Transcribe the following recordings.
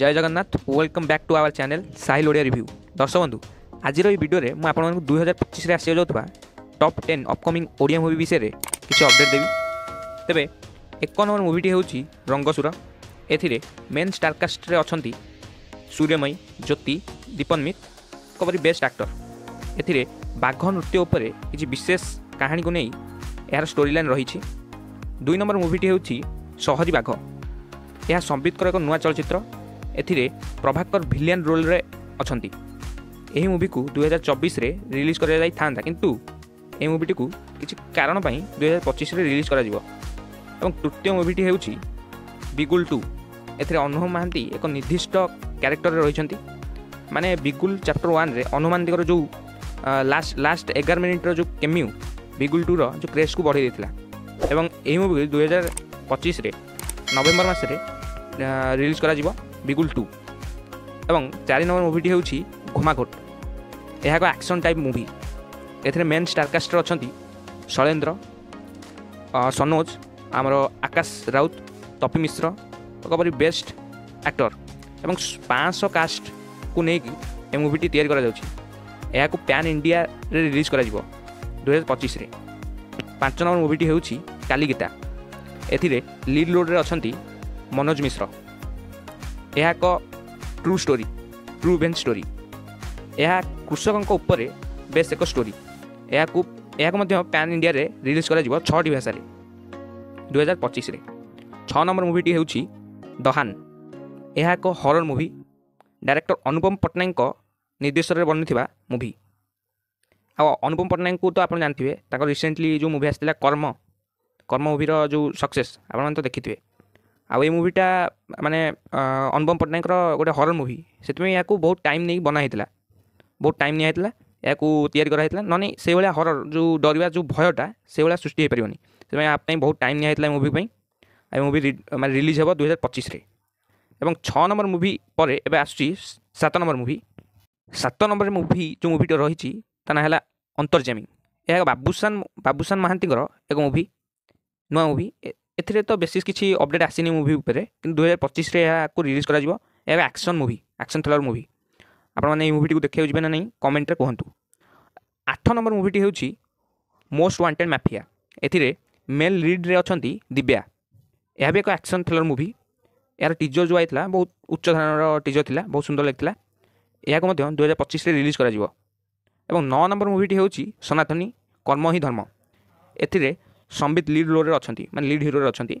जय Jagannath welcome back to our channel Sahil Odia review. दर्शक बंधु आज भिडियो में मुझे 2025 में आसा जाऊँगा टॉप 10 अपकमिंग ओडिया मूवी विषय में किसी अपडेट देवी। तेरे एक नंबर मूवीटी हूँ रंगसुर। ए मेन स्टारकास्ट अच्छा सूर्यमयी, ज्योति, दीपनमित कपरी बेस्ट एक्टर। ए बाघ नृत्य उपर किसी विशेष कहानी को नहीं यार स्टोरी लाइन रही। 2 नंबर मूवीटी हूँ सहरी बाघ। यह संबितर एक नुआ चलचित्र। ए प्रभाकर भिलियन रोल रे अछंती। यही मूवी को 2024 रे रिलीज कर किंतु यह मूवीटी को किसी कारण 2025 रे रिलीज करा जिवो। एवं तृतीय मूवीटी हूँ बिगुल 2। ए अनुभव महांती एक निर्दिष्ट क्यारेक्टर रही माने बिगुल चैप्टर 1 रे अनुमान दिगर जो लास्ट 11 मिनिट जो केमियो बिगुल 2 रो जो क्रेज को बढ़ाई देथिला। एवं यही मूवी 2025 रे नवेम्बर मास रे रिलीज करा जिवो बिगुल 2। एवं 4 नंबर मूवीटी हूँ घुमाघोट। यह एक एक्शन टाइप मूवी। ए मेन स्टारकास्ट अच्छा शैलेंद्र, सनोज, आमर आकाश राउत, तपी मिश्र कपरी बेस्ट एक्टर। एवं 500 कास्ट को लेकिन यह मूवीटी तैयारी करा जाउछि। यह को पैन इंडिया रे रिलीज करा जिवो 2025 रे। 5 नंबर मूवीटी हूँ कालीगीता। ए लीड रोल रे अछंती मनोज मिश्र। यह एक true story, true event story. यह कृषकों उपर बेस एक स्टोरी। यह पैन इंडिया रे रिलीज करा जिवो 6टी भाषा 2025 रे। 6 नंबर मूवीटी हूँ दहान। यह एक हॉरर मूवी। डायरेक्टर अनुपम पट्टनायक निर्देशन में बनी मूवी। अनुपम पट्टनायक को तो आप जानते हैं, रिसेंटली जो मूवी आसाला कर्म मूवीर जो सक्सेस आप तो देखी थे। आउ ये मूवीटा माने अनुपम पट्टनायक गोटे हॉरर मूवी से बहुत टाइम नहीं बनाई, बहुत टाइम नहीं या तैयारी कराई ना से भाया हॉरर जो डरवा जो भयटा से भाया सृष्टि हो पारनी से आप बहुत टाइम नहीं मूवी। आ मूवी माने रिलीज हो 2025 रे। एवं 6 नंबर मूवी पर एवं आसूँ 7 नंबर मूवी। 7 नंबर मूवी जो मूवीटा रही ना है अंतर्जामी। यह बाबूसान महांती एक मूवी, नुआ मूवी। ए तो बेसिस किसी अपडेट आसनी मूवी उपर कि 2025 रे को रिलीज करा जिवो। यह action movie, action thriller movie. आपने मूवी को देखा जी ना नहीं कमेंट रे कहतु। 8 नंबर मूवीटी हूँ मोस्ट वांटेड माफिया। ए मेल लीड रे अछंती दिव्या। यह भी एक एक्शन थ्रिलर मूवी। यार टीजर जो आईला बहुत उच्च धरणर टीजर थिला, बहुत सुंदर लगता। यह 2025 रे रिलीज करा जिवो। एवं 9 नंबर मूवीटी हूँ सनातनी कर्म ही धर्म। ए संबित लीड रोल रे अछंती माने लीड हीरो रे अछंती।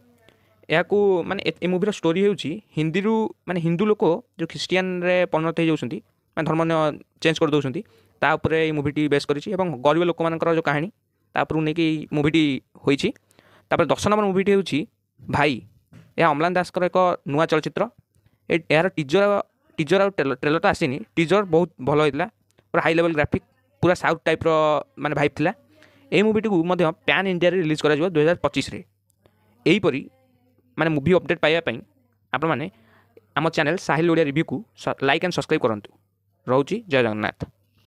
या माने ए मूवीर स्टोरी हूँ हिंदी रू माने हिंदू लोक जो ख्रीस्टियान रे परिणत हो जाउछंती माने धर्म चेंज कर दउछंती ता ऊपर ये मूवीटी बेस करिछि। एवं गरीब लोक मानकर जो कहानी ता ऊपर नेकी मूवीटी होईछि। तापर 10 नंबर मूवीटी हूँ भाई। यह अम्लान दास एक नुआ चलचित्र। यार टीजर और ट्रेलर तो आसीनी। टीजर बहुत भल होता, पूरा हाई लेवल ग्राफिक, पूरा साउथ टाइप माने भाइब थिला। यही मूवीटी को पैन इंडिया रे रिलीज करा जिवो 2025 रे। एहीपरी माने मूवी अपडेट पाइबा आपण माने आम चैनल साहिल ओडिया रिव्यू को लाइक एंड सब्सक्राइब करंतु। रहउची जय जगन्नाथ।